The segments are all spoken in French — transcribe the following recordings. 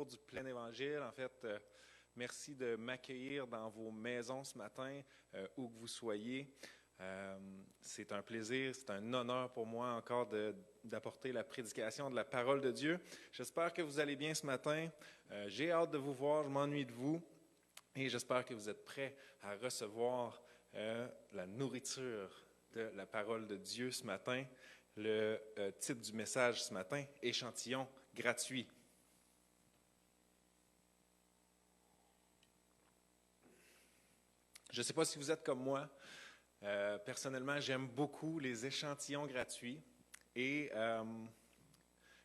du plein évangile. En fait, merci de m'accueillir dans vos maisons ce matin, où que vous soyez. C'est un plaisir, c'est un honneur pour moi encore d'apporter la prédication de la parole de Dieu. J'espère que vous allez bien ce matin. J'ai hâte de vous voir, je m'ennuie de vous. Et j'espère que vous êtes prêts à recevoir la nourriture de la parole de Dieu ce matin. Le titre du message ce matin, échantillon gratuit. Je ne sais pas si vous êtes comme moi. Personnellement, j'aime beaucoup les échantillons gratuits. Et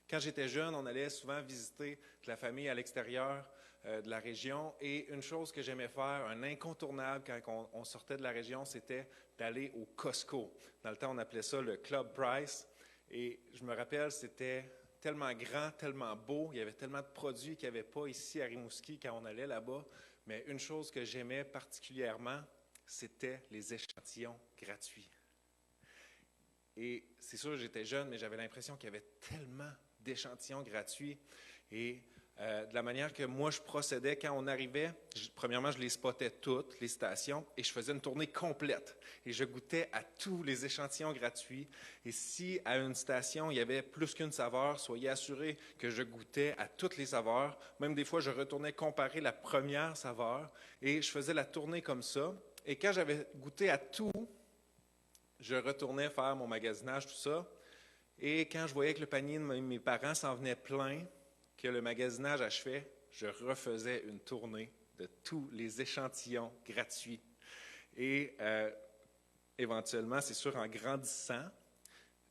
quand j'étais jeune, on allait souvent visiter la famille à l'extérieur de la région. Et une chose que j'aimais faire, un incontournable quand on sortait de la région, c'était d'aller au Costco. Dans le temps, on appelait ça le Club Price. Et je me rappelle, c'était tellement grand, tellement beau. Il y avait tellement de produits qu'il n'y avait pas ici à Rimouski quand on allait là-bas. Mais une chose que j'aimais particulièrement, c'était les échantillons gratuits. Et c'est sûr, j'étais jeune, mais j'avais l'impression qu'il y avait tellement d'échantillons gratuits. Et de la manière que moi, je procédais quand on arrivait, premièrement, je les spottais toutes, les stations, et je faisais une tournée complète. Et je goûtais à tous les échantillons gratuits. Et si à une station, il y avait plus qu'une saveur, soyez assurés que je goûtais à toutes les saveurs. Même des fois, je retournais comparer la première saveur, et je faisais la tournée comme ça. Et quand j'avais goûté à tout, je retournais faire mon magasinage, tout ça. Et quand je voyais que le panier de mes parents s'en venait plein, que le magasinage achevait, je refaisais une tournée de tous les échantillons gratuits. Et éventuellement, c'est sûr, en grandissant,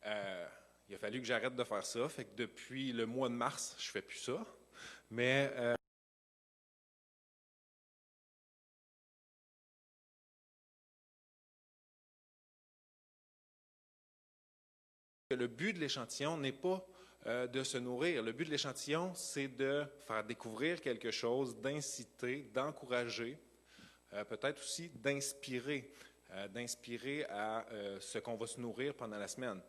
il a fallu que j'arrête de faire ça. Fait que depuis le mois de mars, je ne fais plus ça. Mais le but de l'échantillon n'est pas de se nourrir. Le but de l'échantillon, c'est de faire découvrir quelque chose, d'inciter, d'encourager, peut-être aussi d'inspirer à ce qu'on va se nourrir pendant la semaine.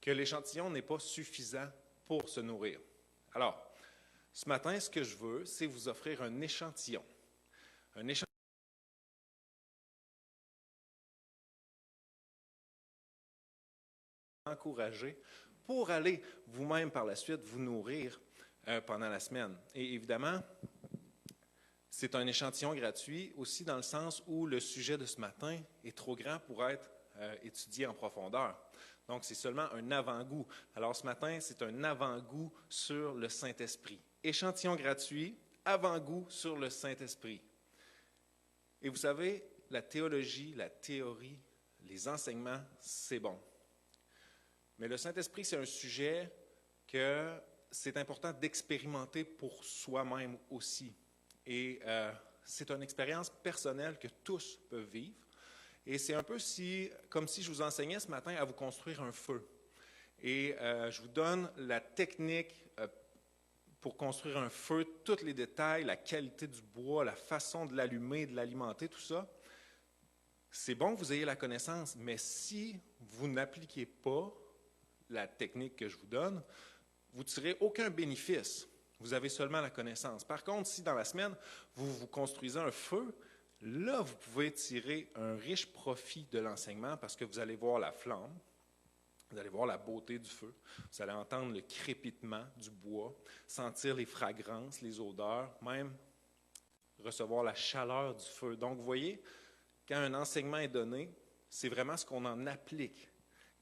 Que l'échantillon n'est pas suffisant pour se nourrir. Alors, ce matin, ce que je veux, c'est vous offrir un échantillon. Un échantillon encouragé pour aller vous-même par la suite vous nourrir pendant la semaine. Et évidemment, c'est un échantillon gratuit aussi dans le sens où le sujet de ce matin est trop grand pour être étudié en profondeur. Donc, c'est seulement un avant-goût. Alors, ce matin, c'est un avant-goût sur le Saint-Esprit. Échantillon gratuit, avant-goût sur le Saint-Esprit. Et vous savez, la théologie, la théorie, les enseignements, c'est bon. Mais le Saint-Esprit, c'est un sujet que c'est important d'expérimenter pour soi-même aussi. Et c'est une expérience personnelle que tous peuvent vivre. Et c'est un peu comme si je vous enseignais ce matin à vous construire un feu. Et je vous donne la technique pour construire un feu, tous les détails, la qualité du bois, la façon de l'allumer, de l'alimenter, tout ça. C'est bon que vous ayez la connaissance, mais si vous n'appliquez pas la technique que je vous donne, vous ne tirez aucun bénéfice. Vous avez seulement la connaissance. Par contre, si dans la semaine, vous construisez un feu, là, vous pouvez tirer un riche profit de l'enseignement parce que vous allez voir la flamme, vous allez voir la beauté du feu, vous allez entendre le crépitement du bois, sentir les fragrances, les odeurs, même recevoir la chaleur du feu. Donc, vous voyez, quand un enseignement est donné, c'est vraiment ce qu'on en applique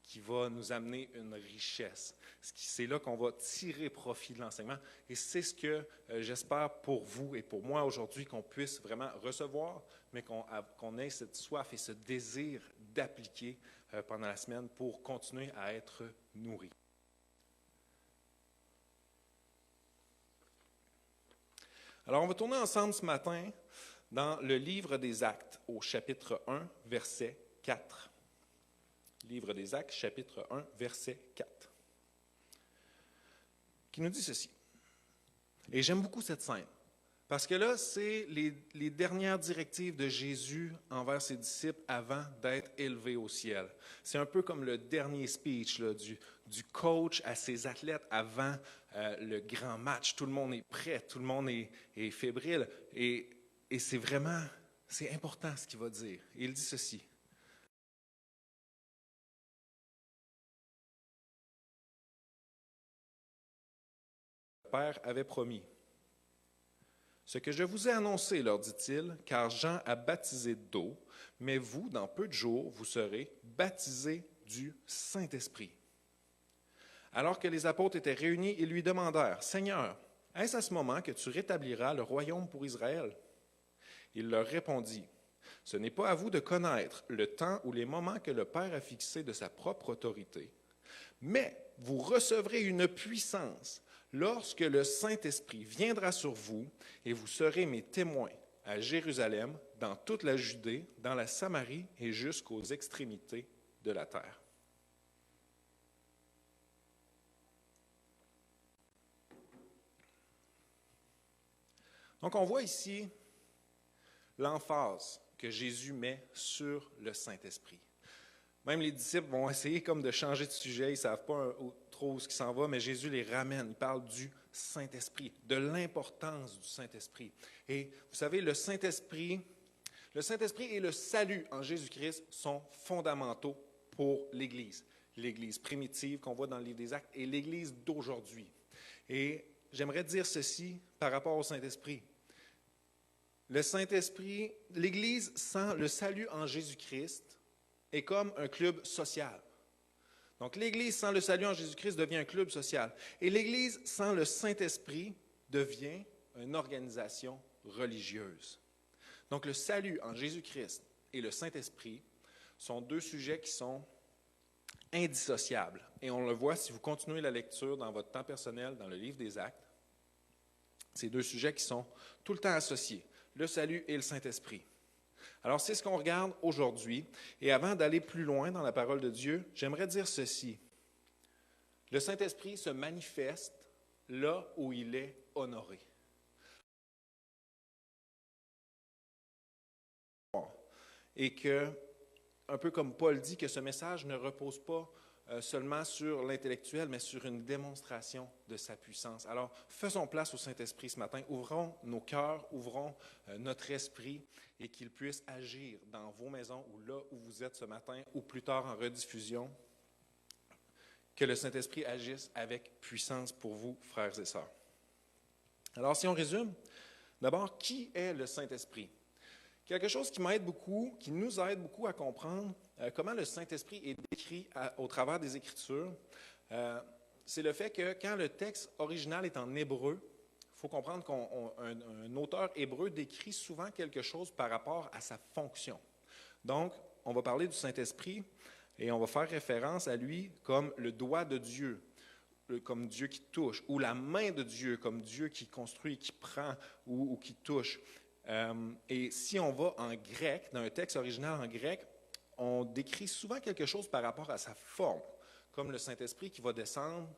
qui va nous amener une richesse. C'est là qu'on va tirer profit de l'enseignement. Et c'est ce que j'espère pour vous et pour moi aujourd'hui, qu'on puisse vraiment recevoir, mais qu'on ait cette soif et ce désir d'appliquer pendant la semaine pour continuer à être nourris. Alors, on va tourner ensemble ce matin dans le livre des Actes, au chapitre 1, verset 4. Livre des Actes, chapitre 1, verset 4, qui nous dit ceci. Et j'aime beaucoup cette scène, Parce que là, c'est les dernières directives de Jésus envers ses disciples avant d'être élevé au ciel. C'est un peu comme le dernier speech là, du coach à ses athlètes avant le grand match. Tout le monde est prêt, tout le monde est fébrile. Et c'est vraiment, c'est important ce qu'il va dire. Il dit ceci. Le Père avait promis. Ce que je vous ai annoncé, leur dit-il, car Jean a baptisé d'eau, mais vous, dans peu de jours, vous serez baptisés du Saint-Esprit. Alors que les apôtres étaient réunis, ils lui demandèrent, « Seigneur, est-ce à ce moment que tu rétabliras le royaume pour Israël? » Il leur répondit, « Ce n'est pas à vous de connaître le temps ou les moments que le Père a fixés de sa propre autorité, mais vous recevrez une puissance lorsque le Saint-Esprit viendra sur vous, et vous serez mes témoins à Jérusalem, dans toute la Judée, dans la Samarie et jusqu'aux extrémités de la terre. » Donc on voit ici l'emphase que Jésus met sur le Saint-Esprit. Même les disciples vont essayer comme de changer de sujet, ils ne savent pas trop où ce qui s'en va, mais Jésus les ramène. Il parle du Saint-Esprit, de l'importance du Saint-Esprit. Et vous savez, le Saint-Esprit et le salut en Jésus-Christ sont fondamentaux pour l'Église. L'Église primitive qu'on voit dans le livre des Actes et l'Église d'aujourd'hui. Et j'aimerais dire ceci par rapport au Saint-Esprit. Le Saint-Esprit, l'Église sans le salut en Jésus-Christ est comme un club social. Donc, l'Église sans le salut en Jésus-Christ devient un club social. Et l'Église sans le Saint-Esprit devient une organisation religieuse. Donc, le salut en Jésus-Christ et le Saint-Esprit sont deux sujets qui sont indissociables. Et on le voit si vous continuez la lecture dans votre temps personnel, dans le livre des Actes. Ces deux sujets qui sont tout le temps associés, le salut et le Saint-Esprit. Alors, c'est ce qu'on regarde aujourd'hui. Et avant d'aller plus loin dans la parole de Dieu, j'aimerais dire ceci. Le Saint-Esprit se manifeste là où il est honoré. Et que, un peu comme Paul dit, que ce message ne repose pas seulement sur l'intellectuel, mais sur une démonstration de sa puissance. Alors, faisons place au Saint-Esprit ce matin. Ouvrons nos cœurs, ouvrons notre esprit et qu'il puisse agir dans vos maisons ou là où vous êtes ce matin ou plus tard en rediffusion. Que le Saint-Esprit agisse avec puissance pour vous, frères et sœurs. Alors, si on résume, d'abord, qui est le Saint-Esprit? Quelque chose qui m'aide beaucoup, qui nous aide beaucoup à comprendre comment le Saint-Esprit est décrit au travers des Écritures, c'est le fait que quand le texte original est en hébreu, il faut comprendre qu'un auteur hébreu décrit souvent quelque chose par rapport à sa fonction. Donc, on va parler du Saint-Esprit et on va faire référence à lui comme le doigt de Dieu, comme Dieu qui touche, ou la main de Dieu, comme Dieu qui construit, qui prend ou qui touche. Et si on va en grec, dans un texte original en grec, on décrit souvent quelque chose par rapport à sa forme, comme le Saint-Esprit qui va descendre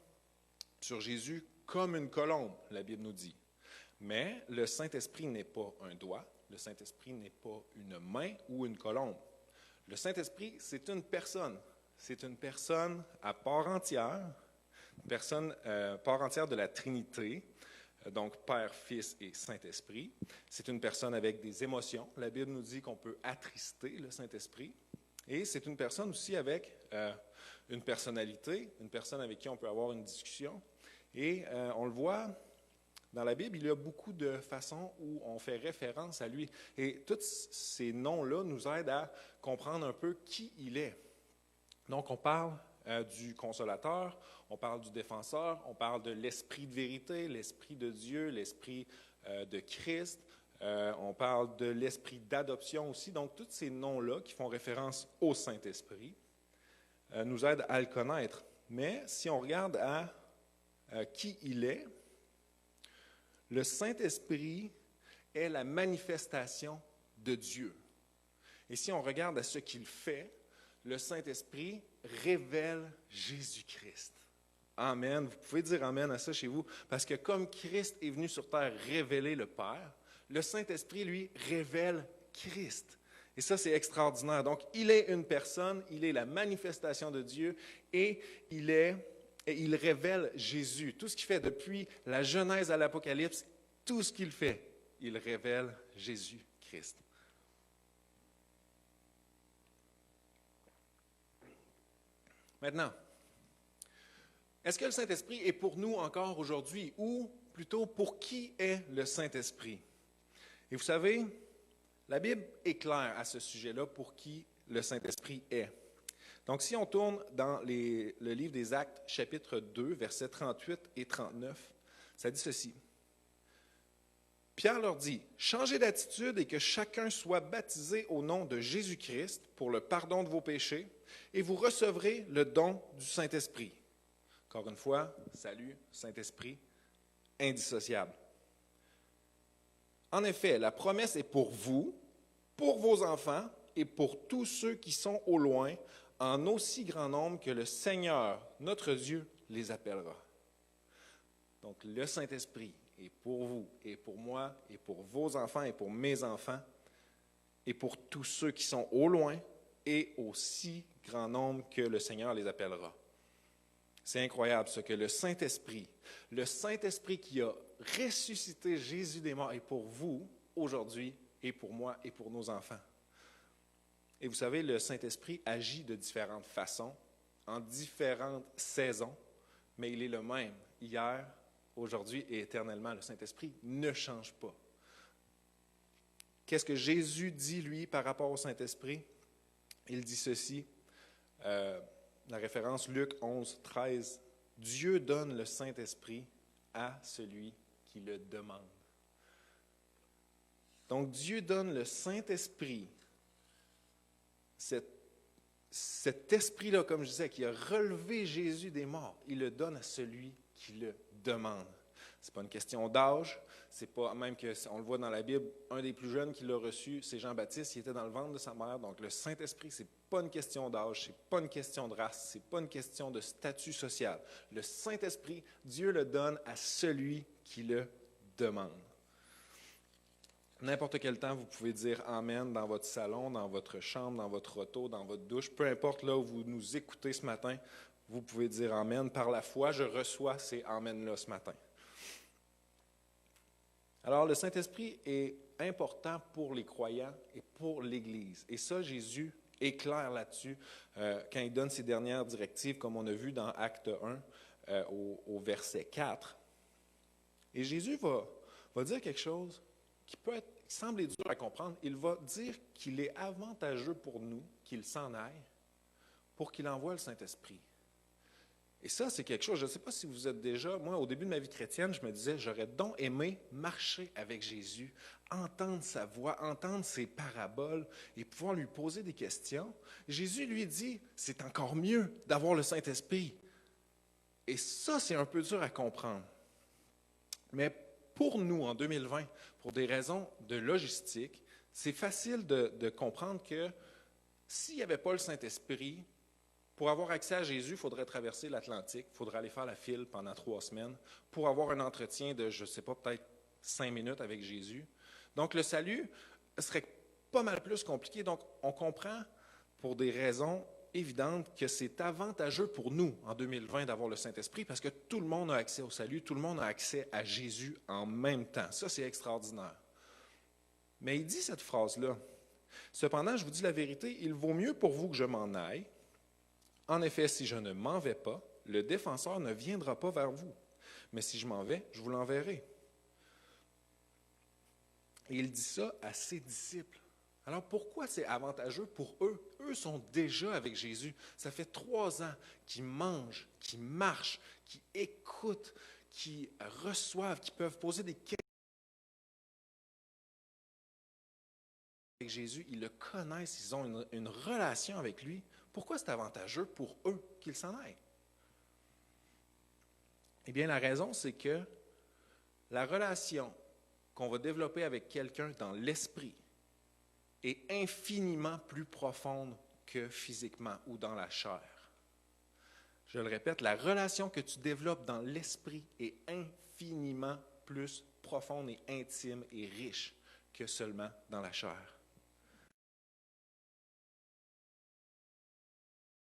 sur Jésus comme une colombe, la Bible nous dit. Mais le Saint-Esprit n'est pas un doigt, le Saint-Esprit n'est pas une main ou une colombe. Le Saint-Esprit, c'est une personne à part entière, une personne part entière de la Trinité, donc Père, Fils et Saint-Esprit. C'est une personne avec des émotions. La Bible nous dit qu'on peut attrister le Saint-Esprit. Et c'est une personne aussi avec une personnalité, une personne avec qui on peut avoir une discussion. Et on le voit dans la Bible, il y a beaucoup de façons où on fait référence à lui. Et tous ces noms-là nous aident à comprendre un peu qui il est. Donc, on parle du consolateur, on parle du défenseur, on parle de l'esprit de vérité, l'esprit de Dieu, l'esprit de Christ, on parle de l'esprit d'adoption aussi. Donc, tous ces noms-là qui font référence au Saint-Esprit nous aident à le connaître. Mais si on regarde à qui il est, le Saint-Esprit est la manifestation de Dieu. Et si on regarde à ce qu'il fait, le Saint-Esprit révèle Jésus-Christ. Amen. Vous pouvez dire Amen à ça chez vous, parce que comme Christ est venu sur terre révéler le Père, Le Saint-Esprit, lui, révèle Christ. Et ça, c'est extraordinaire. Donc, il est une personne, il est la manifestation de Dieu et il révèle Jésus. Tout ce qu'il fait depuis la Genèse à l'Apocalypse, tout ce qu'il fait, il révèle Jésus-Christ. Maintenant, est-ce que le Saint-Esprit est pour nous encore aujourd'hui ou plutôt pour qui est le Saint-Esprit? Et vous savez, la Bible est claire à ce sujet-là pour qui le Saint-Esprit est. Donc, si on tourne dans le livre des Actes, chapitre 2, versets 38 et 39, ça dit ceci. Pierre leur dit, « Changez d'attitude et que chacun soit baptisé au nom de Jésus-Christ pour le pardon de vos péchés, et vous recevrez le don du Saint-Esprit. » Encore une fois, salut, Saint-Esprit, indissociable. En effet, la promesse est pour vous, pour vos enfants et pour tous ceux qui sont au loin, en aussi grand nombre que le Seigneur, notre Dieu, les appellera. Donc, le Saint-Esprit est pour vous, et pour moi, et pour vos enfants, et pour mes enfants, et pour tous ceux qui sont au loin, et aussi grand nombre que le Seigneur les appellera. C'est incroyable ce que le Saint-Esprit qui a ressuscité Jésus des morts, est pour vous aujourd'hui, et pour moi, et pour nos enfants. Et vous savez, le Saint-Esprit agit de différentes façons, en différentes saisons, mais il est le même hier, aujourd'hui et éternellement. Le Saint-Esprit ne change pas. Qu'est-ce que Jésus dit, lui, par rapport au Saint-Esprit? Il dit ceci, la référence Luc 11, 13. « Dieu donne le Saint-Esprit à celui qui le demande. » Donc, Dieu donne le Saint-Esprit, cet esprit-là, comme je disais, qui a relevé Jésus des morts, il le donne à celui qui le demande. Ce n'est pas une question d'âge, c'est pas, même qu'on le voit dans la Bible, un des plus jeunes qui l'a reçu, c'est Jean-Baptiste, qui était dans le ventre de sa mère. Donc, le Saint-Esprit, ce n'est pas une question d'âge, ce n'est pas une question de race, ce n'est pas une question de statut social. Le Saint-Esprit, Dieu le donne à celui qui le demande. N'importe quel temps, vous pouvez dire « Amen » dans votre salon, dans votre chambre, dans votre auto, dans votre douche. Peu importe là où vous nous écoutez ce matin, vous pouvez dire « Amen ». Par la foi, je reçois ces « Amen » là ce matin. Alors, le Saint-Esprit est important pour les croyants et pour l'Église. Et ça, Jésus est clair là-dessus quand il donne ses dernières directives, comme on a vu dans Acte 1 au verset 4. Et Jésus va dire quelque chose qui semble dur à comprendre. Il va dire qu'il est avantageux pour nous qu'il s'en aille pour qu'il envoie le Saint-Esprit. Et ça, c'est quelque chose, je ne sais pas si vous êtes déjà, moi, au début de ma vie chrétienne, je me disais, j'aurais donc aimé marcher avec Jésus, entendre sa voix, entendre ses paraboles et pouvoir lui poser des questions. Jésus lui dit, c'est encore mieux d'avoir le Saint-Esprit. Et ça, c'est un peu dur à comprendre. Mais pour nous, en 2020, pour des raisons de logistique, c'est facile de comprendre que s'il n'y avait pas le Saint-Esprit, pour avoir accès à Jésus, il faudrait traverser l'Atlantique, il faudrait aller faire la file pendant 3 semaines pour avoir un entretien de, je ne sais pas, peut-être 5 minutes avec Jésus. Donc, le salut serait pas mal plus compliqué. Donc, on comprend pour des raisons évidentes que c'est avantageux pour nous, en 2020, d'avoir le Saint-Esprit parce que tout le monde a accès au salut, tout le monde a accès à Jésus en même temps. Ça, c'est extraordinaire. Mais il dit cette phrase-là. « Cependant, je vous dis la vérité, il vaut mieux pour vous que je m'en aille. En effet, si je ne m'en vais pas, le défenseur ne viendra pas vers vous. Mais si je m'en vais, je vous l'enverrai. » Et il dit ça à ses disciples. Alors pourquoi c'est avantageux pour eux? Eux sont déjà avec Jésus. Ça fait 3 ans qu'ils mangent, qu'ils marchent, qu'ils écoutent, qu'ils reçoivent, qu'ils peuvent poser des questions avec Jésus. Ils le connaissent, ils ont une relation avec lui. Pourquoi c'est avantageux pour eux qu'ils s'en aillent? Eh bien, la raison, c'est que la relation qu'on va développer avec quelqu'un dans l'esprit est infiniment plus profonde que physiquement ou dans la chair. Je le répète, la relation que tu développes dans l'esprit est infiniment plus profonde et intime et riche que seulement dans la chair.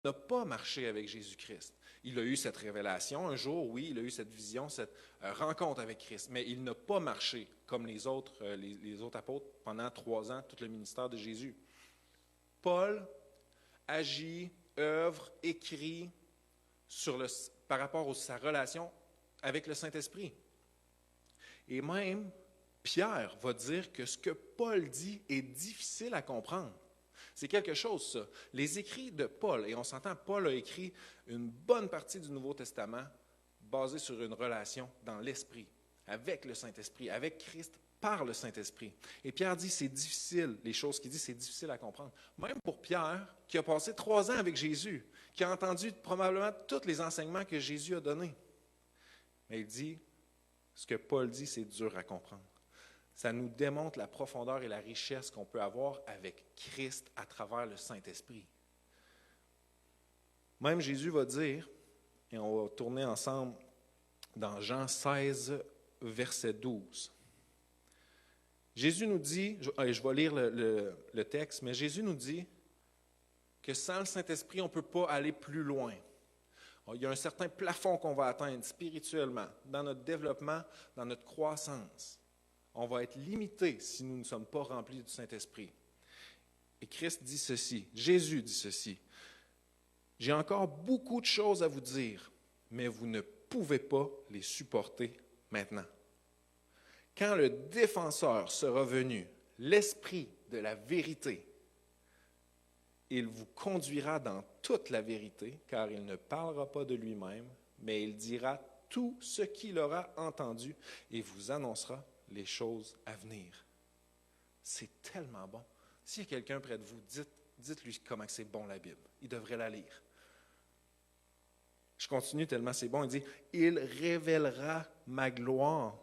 Il n'a pas marché avec Jésus-Christ. Il a eu cette révélation un jour, oui, il a eu cette vision, cette rencontre avec Christ, mais il n'a pas marché comme les autres apôtres pendant 3 ans, tout le ministère de Jésus. Paul agit, œuvre, écrit par rapport à sa relation avec le Saint-Esprit. Et même Pierre va dire que ce que Paul dit est difficile à comprendre. C'est quelque chose, ça. Les écrits de Paul, et on s'entend, Paul a écrit une bonne partie du Nouveau Testament basée sur une relation dans l'Esprit, avec le Saint-Esprit, avec Christ, par le Saint-Esprit. Et Pierre dit, c'est difficile, les choses qu'il dit, c'est difficile à comprendre. Même pour Pierre, qui a passé 3 ans avec Jésus, qui a entendu probablement tous les enseignements que Jésus a donnés. Mais il dit, ce que Paul dit, c'est dur à comprendre. Ça nous démontre la profondeur et la richesse qu'on peut avoir avec Christ à travers le Saint-Esprit. Même Jésus va dire, et on va tourner ensemble dans Jean 16, verset 12. Jésus nous dit, je vais lire le texte, mais Jésus nous dit que sans le Saint-Esprit, on ne peut pas aller plus loin. Il y a un certain plafond qu'on va atteindre spirituellement, dans notre développement, dans notre croissance. On va être limité si nous ne sommes pas remplis du Saint-Esprit. Et Christ dit ceci, Jésus dit ceci, « J'ai encore beaucoup de choses à vous dire, mais vous ne pouvez pas les supporter maintenant. Quand le défenseur sera venu, l'Esprit de la vérité, il vous conduira dans toute la vérité, car il ne parlera pas de lui-même, mais il dira tout ce qu'il aura entendu et vous annoncera les choses à venir. » C'est tellement bon. S'il y a quelqu'un près de vous, dites-lui comment c'est bon la Bible. Il devrait la lire. Je continue tellement c'est bon. Il dit, « Il révélera ma gloire. »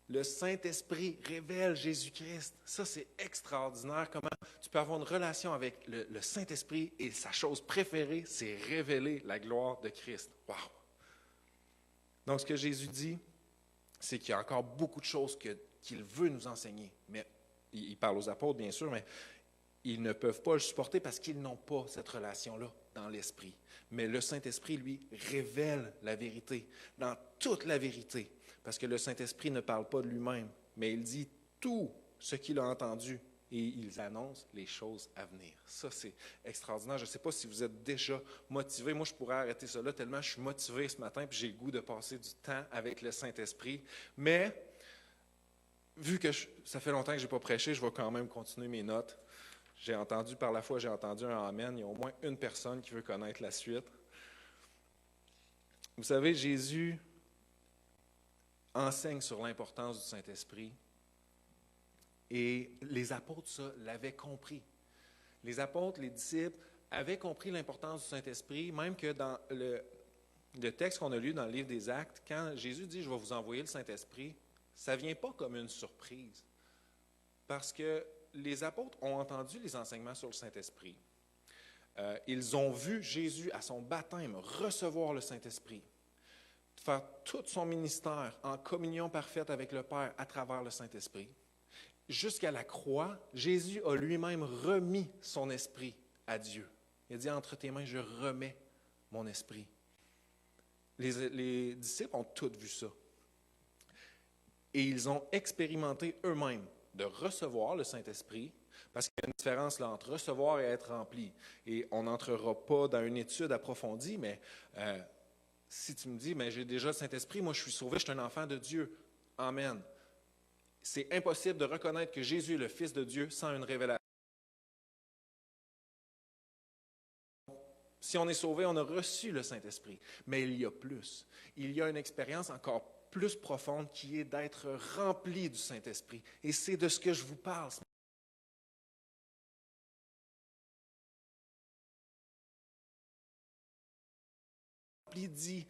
Le Saint-Esprit révèle Jésus-Christ. Ça, c'est extraordinaire. Comment tu peux avoir une relation avec le Saint-Esprit et sa chose préférée, c'est révéler la gloire de Christ. Wow! Donc, ce que Jésus dit, c'est qu'il y a encore beaucoup de choses qu'il veut nous enseigner. Mais il parle aux apôtres, bien sûr, mais ils ne peuvent pas le supporter parce qu'ils n'ont pas cette relation-là dans l'Esprit. Mais le Saint-Esprit, lui, révèle la vérité, dans toute la vérité. Parce que le Saint-Esprit ne parle pas de lui-même, mais il dit tout ce qu'il a entendu et il annonce les choses à venir. Ça, c'est extraordinaire. Je ne sais pas si vous êtes déjà motivé. Moi, je pourrais arrêter ça là tellement je suis motivé ce matin et j'ai le goût de passer du temps avec le Saint-Esprit. Mais, vu que ça fait longtemps que je n'ai pas prêché, je vais quand même continuer mes notes. Par la foi, j'ai entendu un Amen. Il y a au moins une personne qui veut connaître la suite. Vous savez, Jésus enseigne sur l'importance du Saint-Esprit et les apôtres, ça, l'avaient compris. Les apôtres, les disciples avaient compris l'importance du Saint-Esprit, même que dans le texte qu'on a lu dans le livre des Actes, quand Jésus dit « Je vais vous envoyer le Saint-Esprit », ça ne vient pas comme une surprise, parce que les apôtres ont entendu les enseignements sur le Saint-Esprit. Ils ont vu Jésus à son baptême recevoir le Saint-Esprit, faire tout son ministère en communion parfaite avec le Père à travers le Saint-Esprit. Jusqu'à la croix, Jésus a lui-même remis son esprit à Dieu. Il a dit, entre tes mains, je remets mon esprit. Les disciples ont tous vu ça. Et ils ont expérimenté eux-mêmes de recevoir le Saint-Esprit, parce qu'il y a une différence là, entre recevoir et être rempli. Et on n'entrera pas dans une étude approfondie, mais si tu me dis, mais j'ai déjà le Saint-Esprit, moi je suis sauvé, je suis un enfant de Dieu. Amen. C'est impossible de reconnaître que Jésus est le Fils de Dieu sans une révélation. Si on est sauvé, on a reçu le Saint-Esprit. Mais il y a plus. Il y a une expérience encore plus profonde qui est d'être rempli du Saint-Esprit. Et c'est de ce que je vous parle. Rempli dit,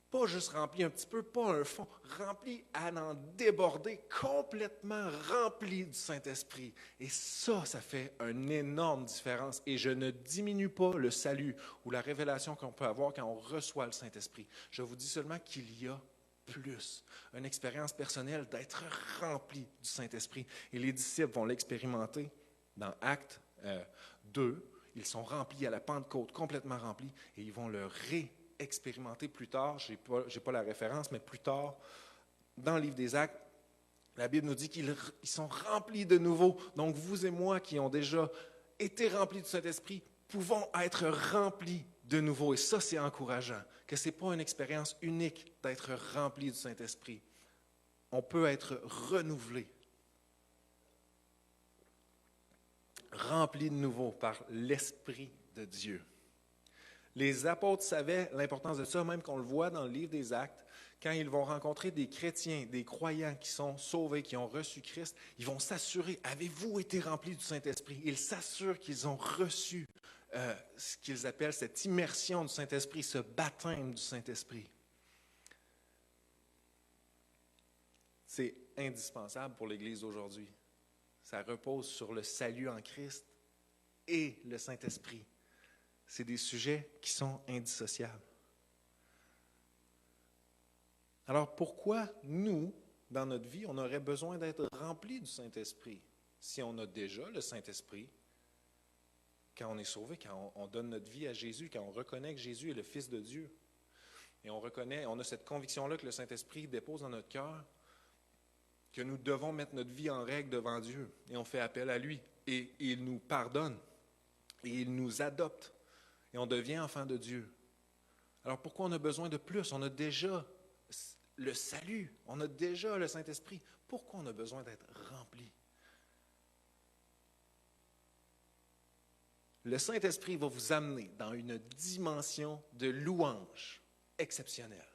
pas juste rempli un petit peu, pas un fond, rempli à en déborder, complètement rempli du Saint-Esprit. Et ça fait une énorme différence. Et je ne diminue pas le salut ou la révélation qu'on peut avoir quand on reçoit le Saint-Esprit. Je vous dis seulement qu'il y a plus, une expérience personnelle d'être rempli du Saint-Esprit. Et les disciples vont l'expérimenter dans Actes 2. Ils sont remplis à la Pentecôte, complètement remplis, et ils vont le réexpérimenter plus tard. Je n'ai pas la référence, mais plus tard, dans le livre des Actes, la Bible nous dit qu'ils sont remplis de nouveau. Donc, vous et moi qui ont déjà été remplis du Saint-Esprit, pouvons être remplis de nouveau. Et ça, c'est encourageant, que ce n'est pas une expérience unique d'être rempli du Saint-Esprit. On peut être renouvelé, rempli de nouveau par l'Esprit de Dieu. Les apôtres savaient l'importance de ça, même qu'on le voit dans le livre des Actes. Quand ils vont rencontrer des chrétiens, des croyants qui sont sauvés, qui ont reçu Christ, ils vont s'assurer, avez-vous été remplis du Saint-Esprit? Ils s'assurent qu'ils ont reçu ce qu'ils appellent cette immersion du Saint-Esprit, ce baptême du Saint-Esprit. C'est indispensable pour l'Église d'aujourd'hui. Ça repose sur le salut en Christ et le Saint-Esprit. C'est des sujets qui sont indissociables. Alors pourquoi nous, dans notre vie, on aurait besoin d'être remplis du Saint-Esprit si on a déjà le Saint-Esprit? Quand on est sauvé, quand on donne notre vie à Jésus, quand on reconnaît que Jésus est le Fils de Dieu, et on a cette conviction-là que le Saint-Esprit dépose dans notre cœur, que nous devons mettre notre vie en règle devant Dieu, et on fait appel à lui, et il nous pardonne, et il nous adopte, et on devient enfant de Dieu. Alors pourquoi on a besoin de plus? On a déjà le salut, on a déjà le Saint-Esprit. Pourquoi on a besoin d'être rempli? Le Saint-Esprit va vous amener dans une dimension de louange exceptionnelle.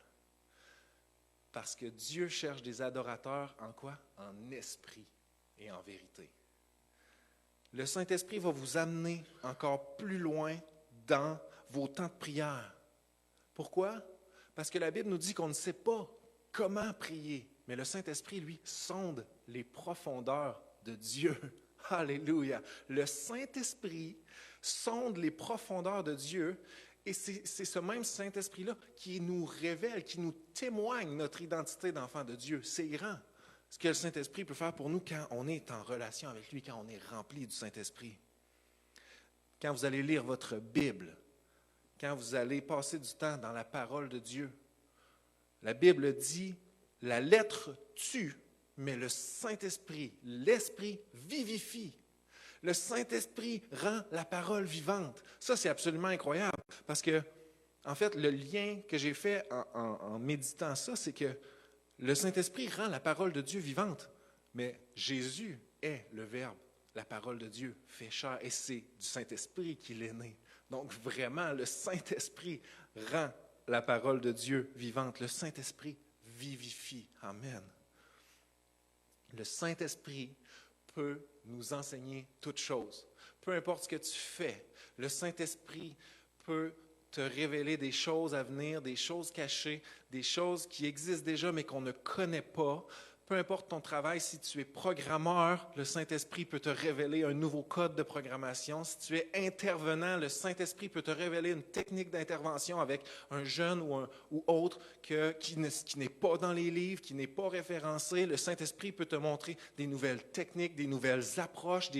Parce que Dieu cherche des adorateurs en quoi? En esprit et en vérité. Le Saint-Esprit va vous amener encore plus loin dans vos temps de prière. Pourquoi? Parce que la Bible nous dit qu'on ne sait pas comment prier, mais le Saint-Esprit, lui, sonde les profondeurs de Dieu. Alléluia! Le Saint-Esprit sonde les profondeurs de Dieu, et c'est ce même Saint-Esprit-là qui nous révèle, qui nous témoigne notre identité d'enfant de Dieu. C'est grand ce que le Saint-Esprit peut faire pour nous quand on est en relation avec lui, quand on est rempli du Saint-Esprit. Quand vous allez lire votre Bible, quand vous allez passer du temps dans la parole de Dieu, la Bible dit, la lettre tue, mais le Saint-Esprit, l'Esprit vivifie. Le Saint-Esprit rend la parole vivante. Ça, c'est absolument incroyable parce que, en fait, le lien que j'ai fait en méditant ça, c'est que le Saint-Esprit rend la parole de Dieu vivante, mais Jésus est le Verbe, la parole de Dieu fait chair, et c'est du Saint-Esprit qu'il est né. Donc, vraiment, le Saint-Esprit rend la parole de Dieu vivante. Le Saint-Esprit vivifie. Amen. Le Saint-Esprit peut nous enseigner toutes choses. Peu importe ce que tu fais, le Saint-Esprit peut te révéler des choses à venir, des choses cachées, des choses qui existent déjà mais qu'on ne connaît pas. Peu importe ton travail, si tu es programmeur, le Saint-Esprit peut te révéler un nouveau code de programmation. Si tu es intervenant, le Saint-Esprit peut te révéler une technique d'intervention avec un jeune ou autre qui n'est pas dans les livres, qui n'est pas référencé. Le Saint-Esprit peut te montrer des nouvelles techniques, des nouvelles approches.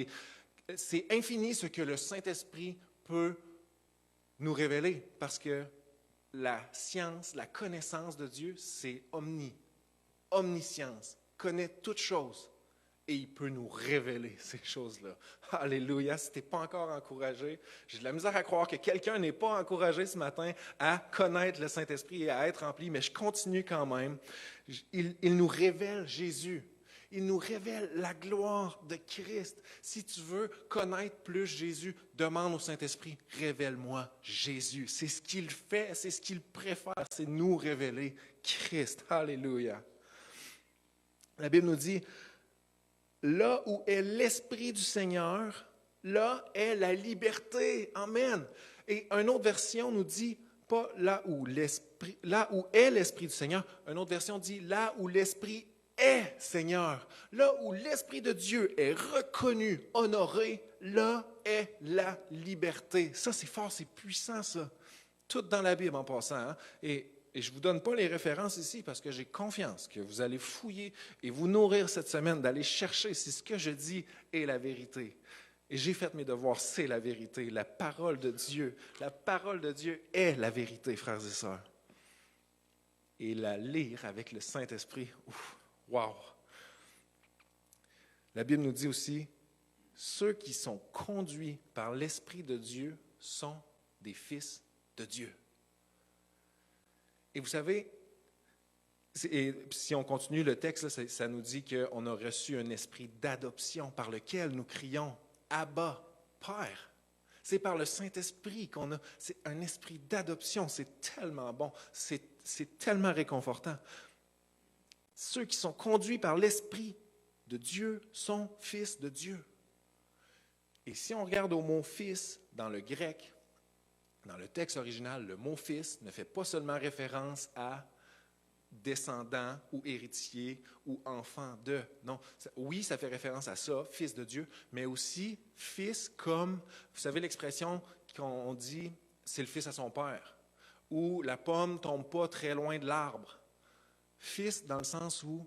C'est infini ce que le Saint-Esprit peut nous révéler parce que la science, la connaissance de Dieu, c'est omniscience, connaît toutes choses et il peut nous révéler ces choses-là. Alléluia, si tu n'es pas encore encouragé, j'ai de la misère à croire que quelqu'un n'est pas encouragé ce matin à connaître le Saint-Esprit et à être rempli, mais je continue quand même. Il nous révèle Jésus. Il nous révèle la gloire de Christ. Si tu veux connaître plus Jésus, demande au Saint-Esprit, révèle-moi Jésus. C'est ce qu'il fait, c'est ce qu'il préfère, c'est nous révéler Christ. Alléluia. La Bible nous dit, là où est l'Esprit du Seigneur, là est la liberté. Amen. Et une autre version nous dit, pas là où est l'Esprit du Seigneur, une autre version dit, là où l'Esprit est Seigneur. Là où l'Esprit de Dieu est reconnu, honoré, là est la liberté. Ça, c'est fort, c'est puissant, ça. Tout dans la Bible en passant. Hein? Et Et je ne vous donne pas les références ici parce que j'ai confiance que vous allez fouiller et vous nourrir cette semaine, d'aller chercher si ce que je dis est la vérité. Et j'ai fait mes devoirs, c'est la vérité. La parole de Dieu est la vérité, frères et sœurs. Et la lire avec le Saint-Esprit, wow! La Bible nous dit aussi, ceux qui sont conduits par l'Esprit de Dieu sont des fils de Dieu. Et vous savez, si on continue le texte, là, ça nous dit qu'on a reçu un esprit d'adoption par lequel nous crions « Abba, Père ». C'est par le Saint-Esprit qu'on a, c'est un esprit d'adoption, c'est tellement bon, c'est tellement réconfortant. Ceux qui sont conduits par l'Esprit de Dieu sont fils de Dieu. Et si on regarde au mot « fils » dans le grec, dans le texte original, le mot « fils » ne fait pas seulement référence à descendant ou héritier ou enfant de. Non, oui, ça fait référence à ça, fils de Dieu, mais aussi fils comme, vous savez l'expression qu'on dit, c'est le fils à son père, ou la pomme ne tombe pas très loin de l'arbre. Fils dans le sens où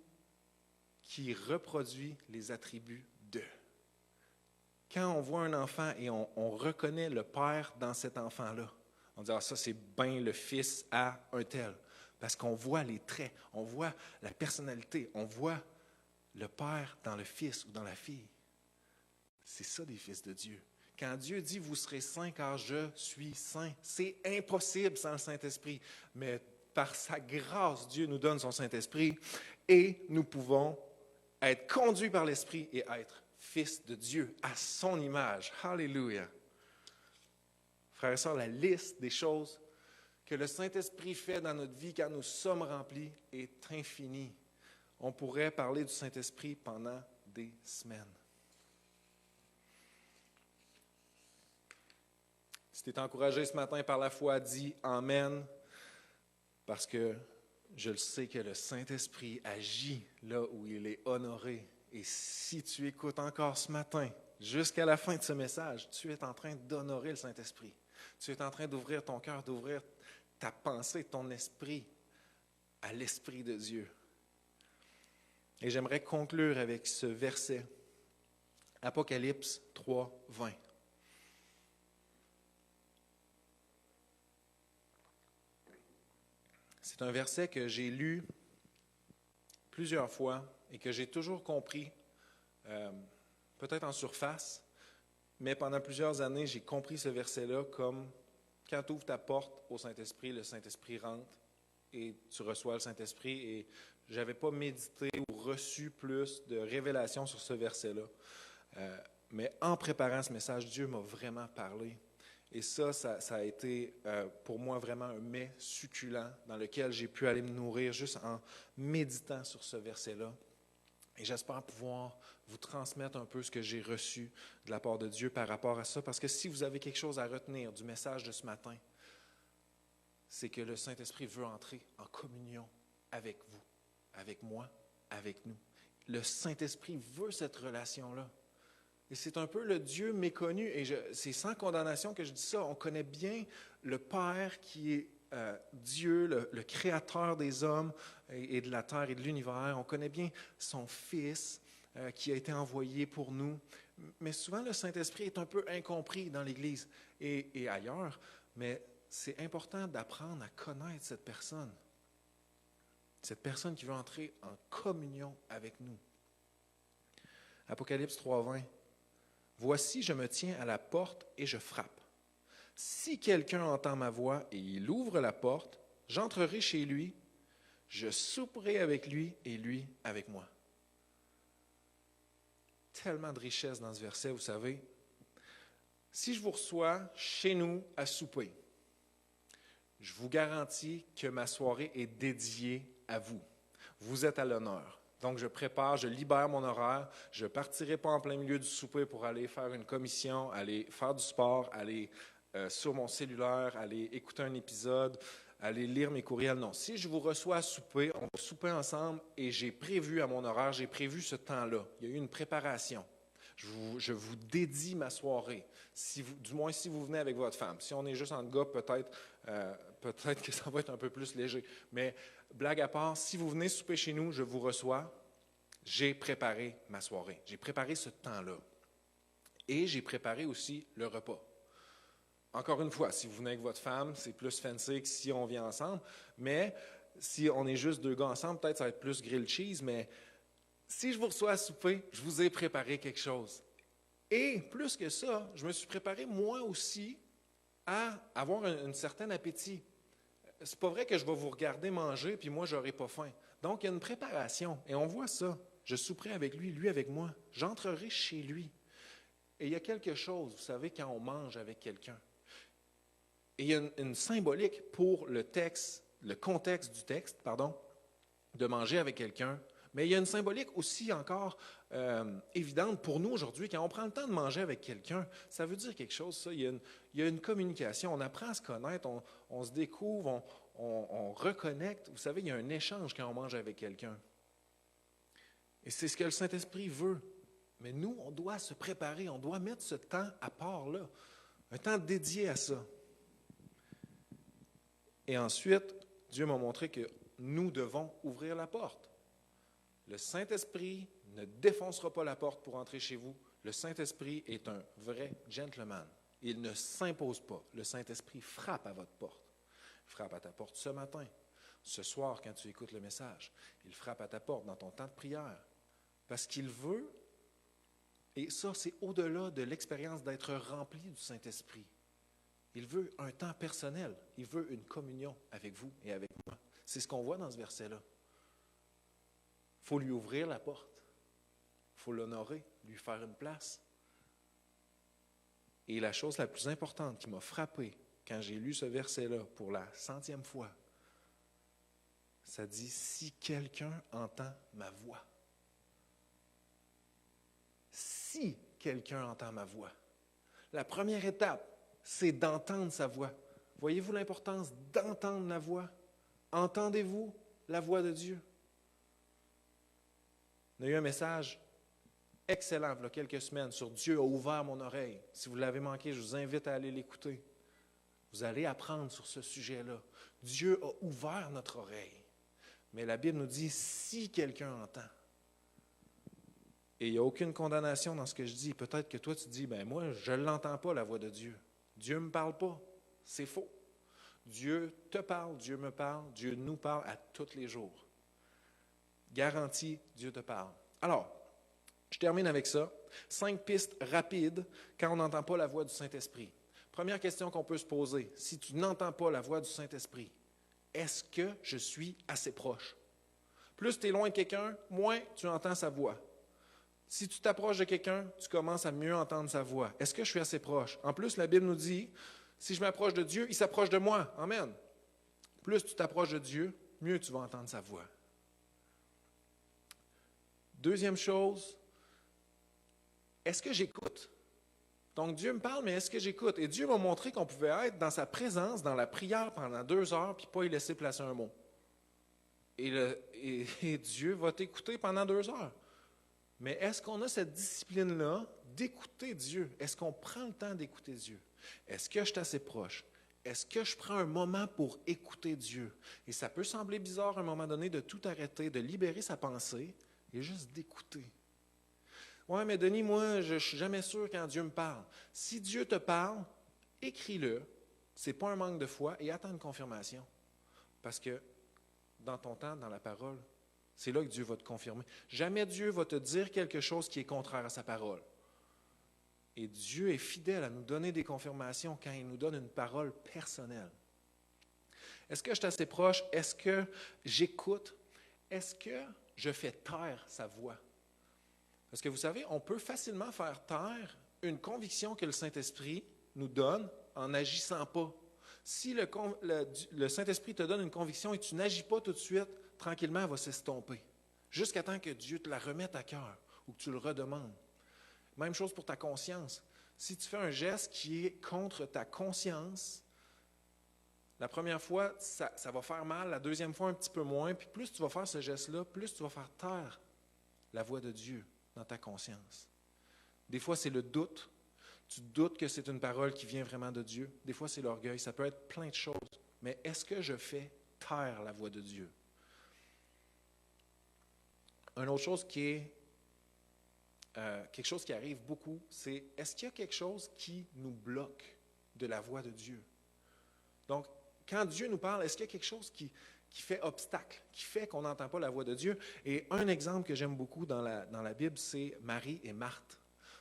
qui reproduit les attributs de. Quand on voit un enfant et on reconnaît le père dans cet enfant-là, on dit, ah, ça c'est bien le fils à un tel. Parce qu'on voit les traits, on voit la personnalité, on voit le père dans le fils ou dans la fille. C'est ça des fils de Dieu. Quand Dieu dit « vous serez saints car je suis saint », c'est impossible sans le Saint-Esprit. Mais par sa grâce, Dieu nous donne son Saint-Esprit et nous pouvons être conduits par l'Esprit et être fils de Dieu à son image. Alléluia! Frères et sœurs, la liste des choses que le Saint-Esprit fait dans notre vie quand nous sommes remplis est infinie. On pourrait parler du Saint-Esprit pendant des semaines. Si tu es encouragé ce matin par la foi, dis « Amen », parce que je le sais que le Saint-Esprit agit là où il est honoré. Et si tu écoutes encore ce matin, jusqu'à la fin de ce message, tu es en train d'honorer le Saint-Esprit. Tu es en train d'ouvrir ton cœur, d'ouvrir ta pensée, ton esprit à l'Esprit de Dieu. Et j'aimerais conclure avec ce verset, Apocalypse 3, 20. C'est un verset que j'ai lu plusieurs fois et que j'ai toujours compris, peut-être en surface, mais pendant plusieurs années, j'ai compris ce verset-là comme quand tu ouvres ta porte au Saint-Esprit, le Saint-Esprit rentre et tu reçois le Saint-Esprit. Et je n'avais pas médité ou reçu plus de révélations sur ce verset-là. Mais en préparant ce message, Dieu m'a vraiment parlé. Et ça a été pour moi vraiment un mets succulent dans lequel j'ai pu aller me nourrir juste en méditant sur ce verset-là. Et j'espère pouvoir vous transmettre un peu ce que j'ai reçu de la part de Dieu par rapport à ça. Parce que si vous avez quelque chose à retenir du message de ce matin, c'est que le Saint-Esprit veut entrer en communion avec vous, avec moi, avec nous. Le Saint-Esprit veut cette relation-là. Et c'est un peu le Dieu méconnu, et c'est sans condamnation que je dis ça. On connaît bien le Père qui est Dieu, le créateur des hommes et de la terre et de l'univers. On connaît bien son Fils qui a été envoyé pour nous. Mais souvent, le Saint-Esprit est un peu incompris dans l'Église et ailleurs. Mais c'est important d'apprendre à connaître cette personne qui veut entrer en communion avec nous. Apocalypse 3:20. Voici, je me tiens à la porte et je frappe. Si quelqu'un entend ma voix et il ouvre la porte, j'entrerai chez lui, je souperai avec lui et lui avec moi. Tellement de richesse dans ce verset, vous savez. Si je vous reçois chez nous à souper, je vous garantis que ma soirée est dédiée à vous. Vous êtes à l'honneur. Donc, je prépare, je libère mon horaire. Je ne partirai pas en plein milieu du souper pour aller faire une commission, aller faire du sport, aller sur mon cellulaire, aller écouter un épisode, aller lire mes courriels. Non, si je vous reçois à souper, on va souper ensemble et j'ai prévu à mon horaire, j'ai prévu ce temps-là. Il y a eu une préparation. Je vous dédie ma soirée. Du moins, si vous venez avec votre femme. Si on est juste en gars, peut-être que ça va être un peu plus léger. Mais blague à part, si vous venez souper chez nous, je vous reçois. J'ai préparé ma soirée. J'ai préparé ce temps-là. Et j'ai préparé aussi le repas. Encore une fois, si vous venez avec votre femme, c'est plus fancy que si on vient ensemble. Mais si on est juste deux gars ensemble, peut-être ça va être plus grilled cheese. Mais si je vous reçois à souper, je vous ai préparé quelque chose. Et plus que ça, je me suis préparé moi aussi à avoir un certain appétit. C'est pas vrai que je vais vous regarder manger puis moi, j'aurai pas faim. Donc, il y a une préparation. Et on voit ça. Je souperai avec lui, lui avec moi. J'entrerai chez lui. Et il y a quelque chose, vous savez, quand on mange avec quelqu'un. Et il y a une symbolique pour le contexte du texte, de manger avec quelqu'un. Mais il y a une symbolique aussi encore évidente pour nous aujourd'hui. Quand on prend le temps de manger avec quelqu'un, ça veut dire quelque chose, ça. Il y a une communication, on apprend à se connaître, on se découvre, on reconnecte. Vous savez, il y a un échange quand on mange avec quelqu'un. Et c'est ce que le Saint-Esprit veut. Mais nous, on doit se préparer, on doit mettre ce temps à part là, un temps dédié à ça. Et ensuite, Dieu m'a montré que nous devons ouvrir la porte. Le Saint-Esprit ne défoncera pas la porte pour entrer chez vous. Le Saint-Esprit est un vrai gentleman. Il ne s'impose pas. Le Saint-Esprit frappe à votre porte. Il frappe à ta porte ce matin, ce soir quand tu écoutes le message. Il frappe à ta porte dans ton temps de prière. Parce qu'il veut, et ça c'est au-delà de l'expérience d'être rempli du Saint-Esprit. Il veut un temps personnel. Il veut une communion avec vous et avec moi. C'est ce qu'on voit dans ce verset-là. Il faut lui ouvrir la porte. Il faut l'honorer, lui faire une place. Et la chose la plus importante qui m'a frappé quand j'ai lu ce verset-là pour la 100e fois, ça dit « Si quelqu'un entend ma voix ». Si quelqu'un entend ma voix. La première étape, c'est d'entendre sa voix. Voyez-vous l'importance d'entendre la voix? Entendez-vous la voix de Dieu? On a eu un message excellent il y a quelques semaines sur Dieu a ouvert mon oreille. Si vous l'avez manqué, je vous invite à aller l'écouter. Vous allez apprendre sur ce sujet-là. Dieu a ouvert notre oreille. Mais la Bible nous dit si quelqu'un entend. Et il n'y a aucune condamnation dans ce que je dis. Peut-être que toi, tu dis, moi, je ne l'entends pas, la voix de Dieu. Dieu ne me parle pas. C'est faux. Dieu te parle, Dieu me parle, Dieu nous parle à tous les jours. Garantie, Dieu te parle. Alors, je termine avec ça. 5 pistes rapides quand on n'entend pas la voix du Saint-Esprit. Première question qu'on peut se poser. Si tu n'entends pas la voix du Saint-Esprit, est-ce que je suis assez proche? Plus tu es loin de quelqu'un, moins tu entends sa voix. Si tu t'approches de quelqu'un, tu commences à mieux entendre sa voix. Est-ce que je suis assez proche? En plus, la Bible nous dit, si je m'approche de Dieu, il s'approche de moi. Amen. Plus tu t'approches de Dieu, mieux tu vas entendre sa voix. Deuxième chose, est-ce que j'écoute? Donc Dieu me parle, mais est-ce que j'écoute? Et Dieu m'a montré qu'on pouvait être dans sa présence, dans la prière pendant 2 heures, puis pas y laisser placer un mot. Et Dieu va t'écouter pendant 2 heures. Mais est-ce qu'on a cette discipline-là d'écouter Dieu? Est-ce qu'on prend le temps d'écouter Dieu? Est-ce que je suis assez proche? Est-ce que je prends un moment pour écouter Dieu? Et ça peut sembler bizarre à un moment donné de tout arrêter, de libérer sa pensée et juste d'écouter. Oui, mais Denis, moi, je ne suis jamais sûr quand Dieu me parle. Si Dieu te parle, écris-le. Ce n'est pas un manque de foi et attends une confirmation. Parce que dans ton temps, dans la parole, c'est là que Dieu va te confirmer. Jamais Dieu va te dire quelque chose qui est contraire à sa parole. Et Dieu est fidèle à nous donner des confirmations quand il nous donne une parole personnelle. Est-ce que je suis assez proche? Est-ce que j'écoute? Est-ce que je fais taire sa voix? Parce que vous savez, on peut facilement faire taire une conviction que le Saint-Esprit nous donne en n'agissant pas. Si le Saint-Esprit te donne une conviction et tu n'agis pas tout de suite, tranquillement, elle va s'estomper. Jusqu'à temps que Dieu te la remette à cœur ou que tu le redemandes. Même chose pour ta conscience. Si tu fais un geste qui est contre ta conscience, la première fois, ça va faire mal, la deuxième fois un petit peu moins, puis plus tu vas faire ce geste-là, plus tu vas faire taire la voix de Dieu dans ta conscience. Des fois, c'est le doute. Tu doutes que c'est une parole qui vient vraiment de Dieu. Des fois, c'est l'orgueil. Ça peut être plein de choses. Mais est-ce que je fais taire la voix de Dieu? Une autre chose qui est quelque chose qui arrive beaucoup, c'est est-ce qu'il y a quelque chose qui nous bloque de la voix de Dieu? Donc, quand Dieu nous parle, est-ce qu'il y a quelque chose qui fait obstacle, qui fait qu'on n'entend pas la voix de Dieu? Et un exemple que j'aime beaucoup dans la Bible, c'est Marie et Marthe.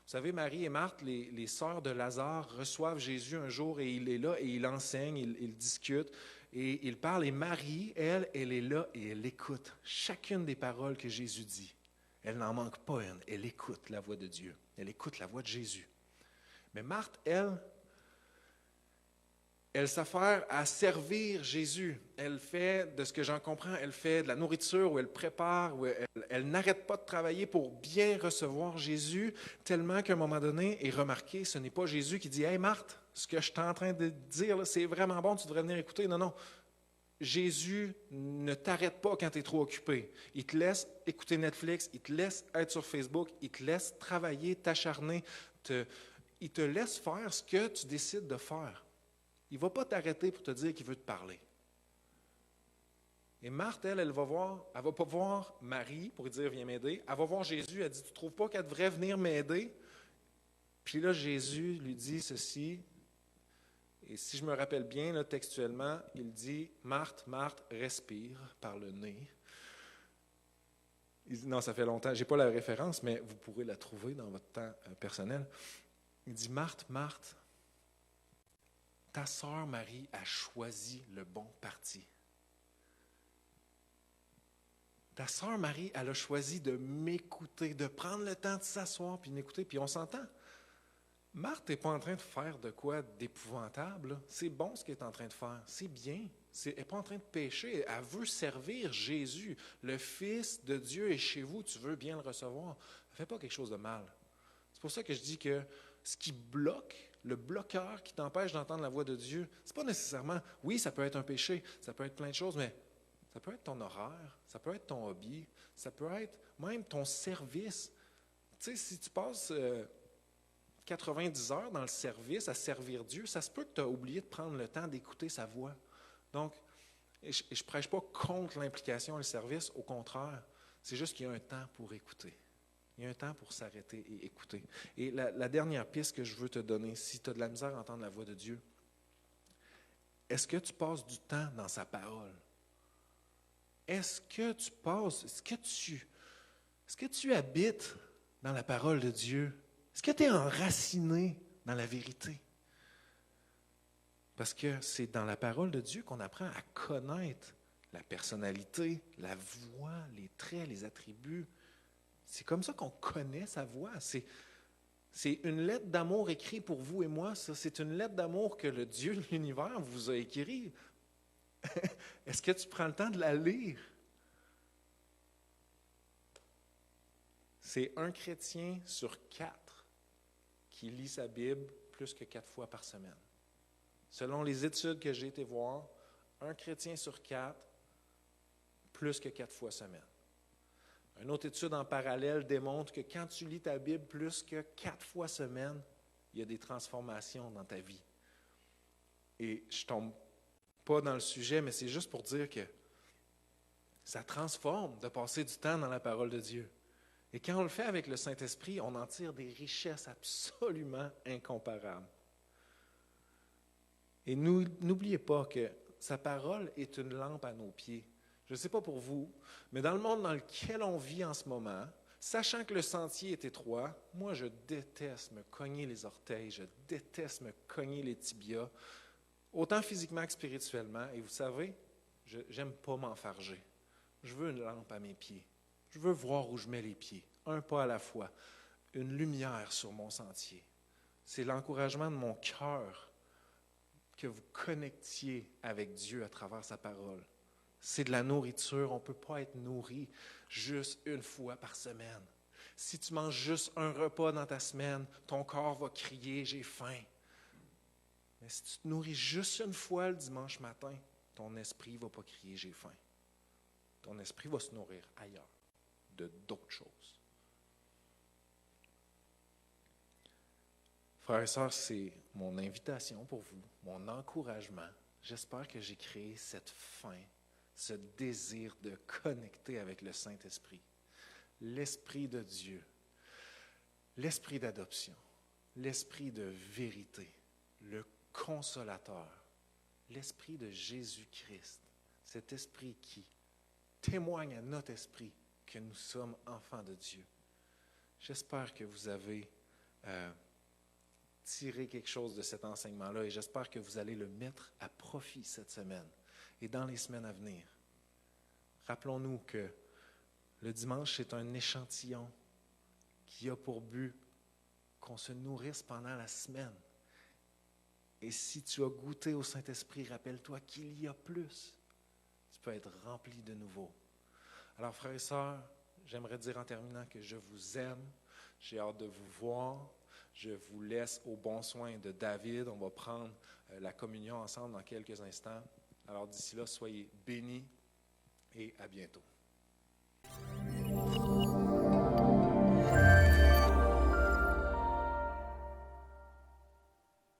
Vous savez, Marie et Marthe, les sœurs de Lazare, reçoivent Jésus un jour et il est là et il enseigne, il discute et il parle. Et Marie, elle est là et elle écoute chacune des paroles que Jésus dit. Elle n'en manque pas une. Elle écoute la voix de Dieu. Elle écoute la voix de Jésus. Mais Marthe, elle s'affaire à servir Jésus. Elle fait, de ce que j'en comprends, elle fait de la nourriture, ou elle prépare, ou elle n'arrête pas de travailler pour bien recevoir Jésus, tellement qu'à un moment donné, et remarquez, ce n'est pas Jésus qui dit « Hey Marthe, ce que je suis en train de dire, là, c'est vraiment bon, tu devrais venir écouter. » Non, non. Jésus ne t'arrête pas quand tu es trop occupé. Il te laisse écouter Netflix, il te laisse être sur Facebook, il te laisse travailler, t'acharner, il te laisse faire ce que tu décides de faire. Il ne va pas t'arrêter pour te dire qu'il veut te parler. Et Marthe, elle va pas voir Marie pour lui dire « Viens m'aider ». Elle va voir Jésus, elle dit « Tu ne trouves pas qu'elle devrait venir m'aider? » Puis là, Jésus lui dit ceci, et si je me rappelle bien, là, textuellement, il dit « Marthe, Marthe, respire par le nez ». Il dit, non, ça fait longtemps, je n'ai pas la référence, mais vous pourrez la trouver dans votre temps personnel. Il dit « Marthe, Marthe, ta sœur Marie a choisi le bon parti. Ta sœur Marie, elle a choisi de m'écouter, de prendre le temps de s'asseoir puis de m'écouter. Puis on s'entend. Marthe n'est pas en train de faire de quoi d'épouvantable. C'est bon ce qu'elle est en train de faire. C'est bien. Elle n'est pas en train de pécher. Elle veut servir Jésus. Le Fils de Dieu est chez vous. Tu veux bien le recevoir. Elle ne fait pas quelque chose de mal. C'est pour ça que je dis que ce qui bloque, le bloqueur qui t'empêche d'entendre la voix de Dieu, ce n'est pas nécessairement, oui, ça peut être un péché, ça peut être plein de choses, mais ça peut être ton horaire, ça peut être ton hobby, ça peut être même ton service. Tu sais, si tu passes 90 heures dans le service à servir Dieu, ça se peut que tu as oublié de prendre le temps d'écouter sa voix. Donc, je ne prêche pas contre l'implication et le service, au contraire, c'est juste qu'il y a un temps pour écouter. Il y a un temps pour s'arrêter et écouter. Et la dernière piste que je veux te donner, si tu as de la misère à entendre la voix de Dieu, est-ce que tu passes du temps dans sa parole? Est-ce que tu habites dans la parole de Dieu? Est-ce que tu es enraciné dans la vérité? Parce que c'est dans la parole de Dieu qu'on apprend à connaître la personnalité, la voix, les traits, les attributs. C'est comme ça qu'on connaît sa voix. C'est une lettre d'amour écrite pour vous et moi. Ça. C'est une lettre d'amour que le Dieu de l'univers vous a écrite. Est-ce que tu prends le temps de la lire? C'est un chrétien sur 4 qui lit sa Bible plus que 4 fois par semaine. Selon les études que j'ai été voir, un chrétien sur 4, plus que 4 fois semaine. Une autre étude en parallèle démontre que quand tu lis ta Bible plus que 4 fois semaine, il y a des transformations dans ta vie. Et je ne tombe pas dans le sujet, mais c'est juste pour dire que ça transforme de passer du temps dans la parole de Dieu. Et quand on le fait avec le Saint-Esprit, on en tire des richesses absolument incomparables. Et n'oubliez pas que sa parole est une lampe à nos pieds. Je ne sais pas pour vous, mais dans le monde dans lequel on vit en ce moment, sachant que le sentier est étroit, moi je déteste me cogner les orteils, je déteste me cogner les tibias, autant physiquement que spirituellement. Et vous savez, je n'aime pas m'enfarger. Je veux une lampe à mes pieds. Je veux voir où je mets les pieds, un pas à la fois, une lumière sur mon sentier. C'est l'encouragement de mon cœur que vous connectiez avec Dieu à travers sa parole. C'est de la nourriture, on ne peut pas être nourri juste une fois par semaine. Si tu manges juste un repas dans ta semaine, ton corps va crier « j'ai faim ». Mais si tu te nourris juste une fois le dimanche matin, ton esprit ne va pas crier « j'ai faim ». Ton esprit va se nourrir ailleurs, de d'autres choses. Frères et sœurs, c'est mon invitation pour vous, mon encouragement. J'espère que j'ai créé cette faim, ce désir de connecter avec le Saint-Esprit, l'Esprit de Dieu, l'Esprit d'adoption, l'Esprit de vérité, le Consolateur, l'Esprit de Jésus-Christ, cet Esprit qui témoigne à notre esprit que nous sommes enfants de Dieu. J'espère que vous avez tiré quelque chose de cet enseignement-là et j'espère que vous allez le mettre à profit cette semaine et dans les semaines à venir. Rappelons-nous que le dimanche, c'est un échantillon qui a pour but qu'on se nourrisse pendant la semaine. Et si tu as goûté au Saint-Esprit, rappelle-toi qu'il y a plus. Tu peux être rempli de nouveau. Alors, frères et sœurs, j'aimerais dire en terminant que je vous aime. J'ai hâte de vous voir. Je vous laisse au bon soin de David. On va prendre la communion ensemble dans quelques instants. Alors, d'ici là, soyez bénis et à bientôt.